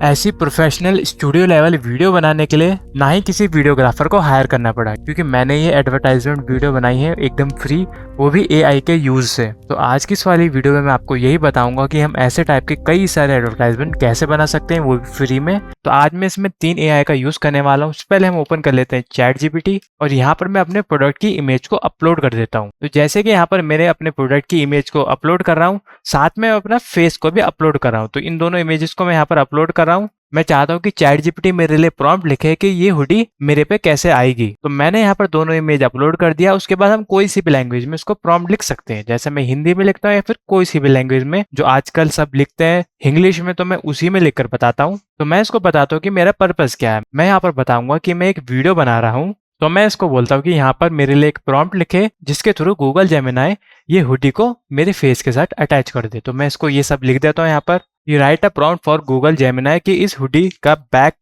ऐसी professional studio level video बनाने के लिए ना ही किसी वीडियोग्राफर को हायर करना पड़ा, क्योंकि मैंने ये एडवर्टाइजमेंट वीडियो बनाई है एकदम फ्री, वो भी एआई के यूज से। तो आज की इस वाली वीडियो में मैं आपको यही बताऊंगा कि हम ऐसे टाइप के कई सारे एडवर्टाइजमेंट कैसे बना सकते हैं, वो भी फ्री में। तो आज मैं इसमें 3 एआई का यूज करने वाला हूँ। पहले हम ओपन कर लेते हैं चैट जीपीटी और यहाँ पर मैं अपने प्रोडक्ट की इमेज को अपलोड कर देता हूँ। तो जैसे कि यहाँ पर मेरे अपने प्रोडक्ट की इमेज को अपलोड कर रहा हूँ, साथ में अपना फेस को भी अपलोड कर रहा हूँ। तो इन दोनों इमेजेस को मैं यहाँ पर अपलोड कर रहा हूँ। मैं चाहता हूँ कि चैट जीपीटी मेरे लिए प्रॉम्प्ट लिखे कि ये हुडी मेरे पे कैसे आएगी। तो मैंने यहाँ पर दोनों इमेज अपलोड कर दिया। उसके बाद हम कोई सी भी लैंग्वेज में इसको प्रॉम्प्ट लिख सकते हैं, जैसे मैं हिंदी में लिखता हूँ या फिर कोई सी भी लैंग्वेज में जो आजकल सब लिखते हैं इंग्लिश में, तो मैं उसी में लिखकर बताता हूँ। तो मैं इसको बताता हूँ कि मेरा पर्पस क्या है। मैं यहाँ पर बताऊंगा कि मैं एक वीडियो बना रहा हूँ। तो मैं इसको बोलता हूँ कि यहाँ पर मेरे लिए एक प्रॉम्प्ट लिखे जिसके थ्रू गूगल जेमिनाई ये हुडी को मेरे फेस के साथ अटैच कर दे। तो मैं इसको ये सब लिख देता हूँ यहाँ पर। You right a prompt for Google Gemini कि इस हुडी का बैक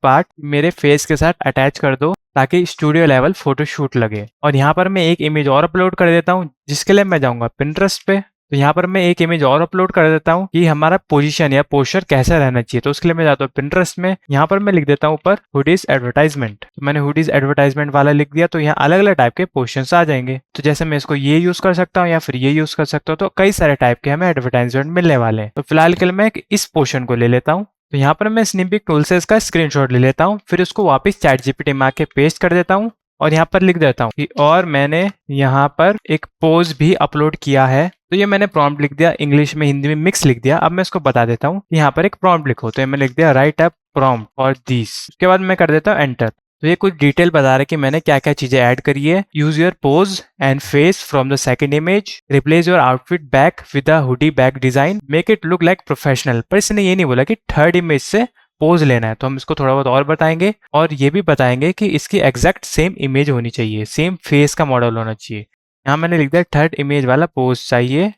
पार्ट मेरे फेस के साथ अटैच कर दो ताकि स्टूडियो लेवल फोटो शूट लगे। और यहाँ पर मैं एक इमेज और अपलोड कर देता हूँ, जिसके लिए मैं जाऊंगा पिंटरेस्ट पे। तो यहाँ पर मैं एक इमेज और अपलोड कर देता हूँ कि हमारा पोजीशन या पोस्चर कैसा रहना चाहिए। तो उसके लिए मैं जाता हूँ पिंटरेस्ट में। यहाँ पर मैं लिख देता हूँ ऊपर हुडीज एडवर्टाइजमेंट। तो मैंने हुडीज एडवर्टाइजमेंट वाला लिख दिया। तो यहाँ अलग अलग टाइप के पोस्चर्स आ जाएंगे। तो जैसे मैं इसको ये यूज कर सकता हूँ या फिर ये यूज कर सकता हूँ। तो कई सारे टाइप के हमें एडवर्टाइजमेंट मिलने वाले हैं। तो फिलहाल के लिए मैं इस पोर्शन को ले लेता हूँ। तो यहाँ पर मैं स्निपिक टूल से इसका स्क्रीनशॉट ले लेता हूँ, फिर उसको वापस चैट जीपीटी में आके पेस्ट कर देता हूँ और यहाँ पर लिख देता हूँ कि और मैंने यहाँ पर एक पोज भी अपलोड किया है। तो ये मैंने प्रॉम्प्ट लिख दिया, इंग्लिश में हिंदी में मिक्स लिख दिया। अब मैं इसको बता देता हूँ कि यहाँ पर एक प्रॉम्प्ट लिखो। तो मैं लिख दिया right a prompt for this. उसके बाद मैं कर देता हूँ एंटर। तो ये कुछ डिटेल बता रहा है कि मैंने क्या क्या चीजें ऐड करी है। Use your pose and face from the second image, replace your outfit back with a hoodie back design, make it look like professional. पर इसने ये नहीं बोला कि थर्ड इमेज से पोज लेना है। तो हम इसको थोड़ा बहुत और बताएंगे और ये भी बताएंगे कि इसकी एग्जैक्ट सेम इमेज होनी चाहिए, सेम फेस का मॉडल होना चाहिए। यहाँ मैंने लिख दिया थर्ड इमेज वाला पोज चाहिए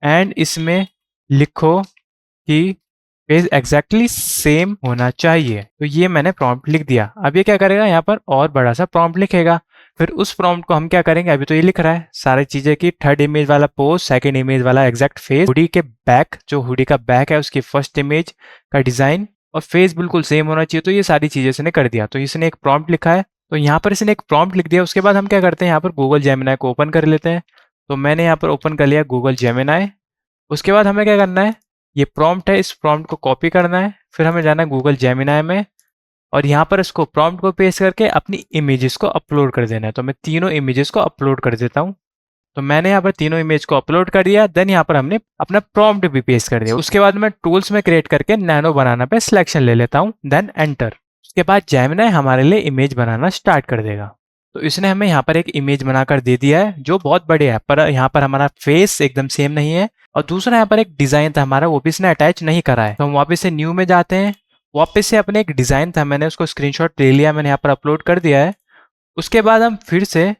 एंड इसमें लिखो कि फेस एग्जैक्टली सेम होना चाहिए। तो ये मैंने प्रॉम्प्ट लिख दिया। अब ये क्या करेगा, यहाँ पर और बड़ा सा प्रॉम्प्ट लिखेगा। फिर उस प्रॉम्प्ट को हम क्या करेंगे, अभी तो ये लिख रहा है सारी चीजें कि थर्ड इमेज वाला पोज, सेकंड इमेज वाला एग्जैक्ट फेस, हुडी के बैक, जो हुडी का बैक है उसकी फर्स्ट इमेज का डिजाइन और फेस बिल्कुल सेम होना चाहिए। तो ये सारी चीजें इसने कर दिया। तो इसने एक प्रॉम्प्ट लिखा है। तो यहाँ पर इसने एक प्रॉम्प्ट लिख दिया। उसके बाद हम क्या करते हैं, यहाँ पर गूगल जेमिनाई को ओपन कर लेते हैं। तो मैंने यहाँ पर ओपन कर लिया गूगल जेमिनाई। उसके बाद हमें क्या करना है, ये प्रॉम्प्ट है, इस प्रॉम्प्ट को कॉपी करना है। फिर हमें जाना है गूगल जेमिनाई में और यहाँ पर इसको प्रॉम्प्ट को पेस्ट करके अपनी इमेजेस को अपलोड कर देना है। तो मैं तीनों इमेजेस को अपलोड कर देता हूँ। तो मैंने यहाँ पर तीनों इमेज को अपलोड कर दिया। देन यहाँ पर हमने अपना प्रॉम्प्ट भी पेस्ट कर दिया। उसके बाद मैं टूल्स में क्रिएट करके नैनो बनाना पे सिलेक्शन ले लेता हूँ, देन एंटर। उसके बाद जेमिनाई हमारे लिए इमेज बनाना स्टार्ट कर देगा। तो इसने हमें यहाँ पर एक इमेज बनाकर दे दिया है जो बहुत बढ़िया है, पर यहाँ पर हमारा फेस एकदम सेम नहीं है। और दूसरा यहाँ पर एक डिजाइन था हमारा, वो भी इसने अटैच नहीं करा है। तो हम वापस से न्यू में जाते हैं। वापस से अपने एक डिजाइन था, मैंने उसको स्क्रीनशॉट ले लिया, मैंने यहाँ पर अपलोड कर दिया है। उसके बाद हम फिर से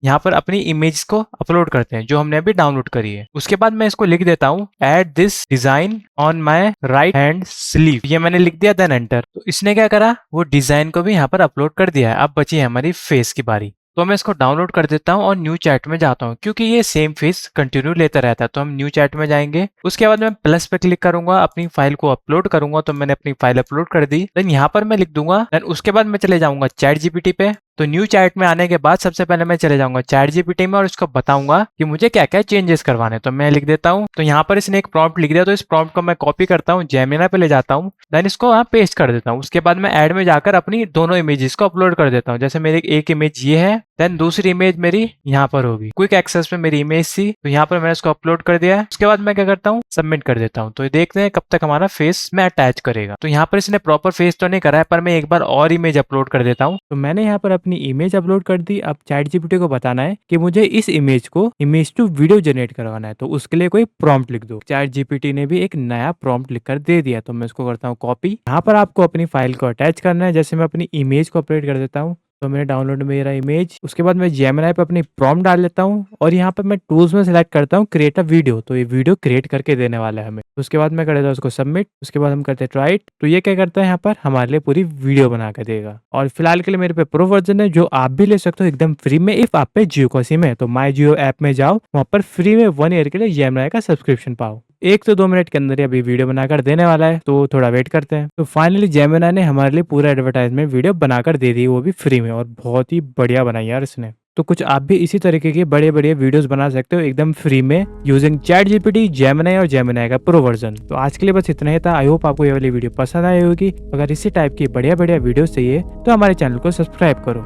यहाँ पर अपनी इमेज को अपलोड करते हैं जो हमने अभी डाउनलोड करी है। उसके बाद मैं इसको लिख देता हूँ add this design on my right hand sleeve. ये मैंने लिख दिया, देन एंटर। तो इसने क्या करा, वो डिजाइन को भी यहाँ पर अपलोड कर दिया है। अब बची है हमारी फेस की बारी। तो मैं इसको डाउनलोड कर देता हूँ और न्यू चैट में जाता हूँ, क्योंकि ये सेम फेस कंटिन्यू लेता रहता है। तो हम न्यू चैट में जाएंगे। उसके बाद मैं प्लस पे क्लिक करूंगा, अपनी फाइल को अपलोड करूंगा। तो मैंने अपनी फाइल अपलोड कर दी। देन यहाँ पर मैं लिख दूंगा। देन उसके बाद मैं चले जाऊंगा चैट जीपीटी पे। तो न्यू चैट में आने के बाद सबसे पहले मैं चले जाऊंगा चैट जीपीटी में और इसको बताऊंगा कि मुझे क्या क्या चेंजेस करवाने। तो मैं लिख देता हूँ। तो यहाँ पर इसने एक प्रॉम्प्ट लिख दिया। तो इस प्रॉम्प्ट को मैं कॉपी करता हूँ, जेमिनाई पे ले जाता हूँ, देन इसको यहाँ पेस्ट कर देता हूँ। उसके बाद मैं ऐड में जाकर अपनी दोनों इमेजेस को अपलोड कर देता हूँ। जैसे मेरी एक इमेज ये है, देन दूसरी इमेज मेरी यहाँ पर होगी। क्विक एक्सेस में मेरी इमेज थी, तो यहाँ पर मैंने इसको अपलोड कर दिया है। उसके बाद मैं क्या करता हूँ, सबमिट कर देता हूँ। तो ये देखते हैं कब तक हमारा फेस में अटैच करेगा। तो यहाँ पर इसने प्रॉपर फेस तो नहीं करा है, पर मैं एक बार और इमेज अपलोड कर देता हूँ। तो मैंने यहाँ पर अपनी इमेज अपलोड कर दी। अब चैट जीपीटी को बताना है कि मुझे इस इमेज को इमेज टू वीडियो जनरेट करवाना है। तो उसके लिए कोई प्रॉम्प्ट लिख दो। चैट जीपीटी ने भी एक नया प्रॉम्प्ट लिखकर दे दिया। तो मैं इसको करता हूँ कॉपी। यहाँ पर आपको अपनी फाइल को अटैच करना है। जैसे मैं अपनी इमेज को अपलोड कर देता हूँ। तो मैंने डाउनलोड मेरा इमेज। उसके बाद मैं जेमिनाई पे अपनी प्रॉम्प्ट डाल लेता हूँ और यहाँ पर मैं टूल्स में सिलेक्ट करता हूँ क्रिएट अ वीडियो। तो ये वीडियो क्रिएट करके देने वाला है हमें। उसके बाद मैं कर देता हूँ उसको सबमिट। उसके बाद हम करते हैं ट्राई इट। तो ये क्या करता है, यहाँ पर हमारे लिए पूरी वीडियो बना के देगा। और फिलहाल के लिए मेरे पे प्रो वर्जन है जो आप भी ले सकते हो एकदम फ्री में। इफ आप पे जियो का सिम है तो माई जियो ऐप में जाओ, वहाँ पर फ्री में 1 ईयर के लिए जेमिनाई का सब्सक्रिप्शन पाओ। 1 से 2 मिनट के अंदर ही अभी वीडियो बनाकर देने वाला है, तो थोड़ा वेट करते हैं। तो फाइनली जेमिनी ने हमारे लिए पूरा एडवर्टाइजमेंट वीडियो बनाकर दे दी, वो भी फ्री में, और बहुत ही बढ़िया बनाई यार इसने। तो कुछ आप भी इसी तरीके के बड़े वीडियोस बना सकते हो एकदम फ्री में यूजिंग चैट जीपीटी, जेमिनी और जेमिनी का प्रो वर्जन। तो आज के लिए बस इतना ही था। आई होप आपको ये वाली वीडियो पसंद आई होगी। अगर इसी टाइप की बढ़िया वीडियो चाहिए तो हमारे चैनल को सब्सक्राइब करो।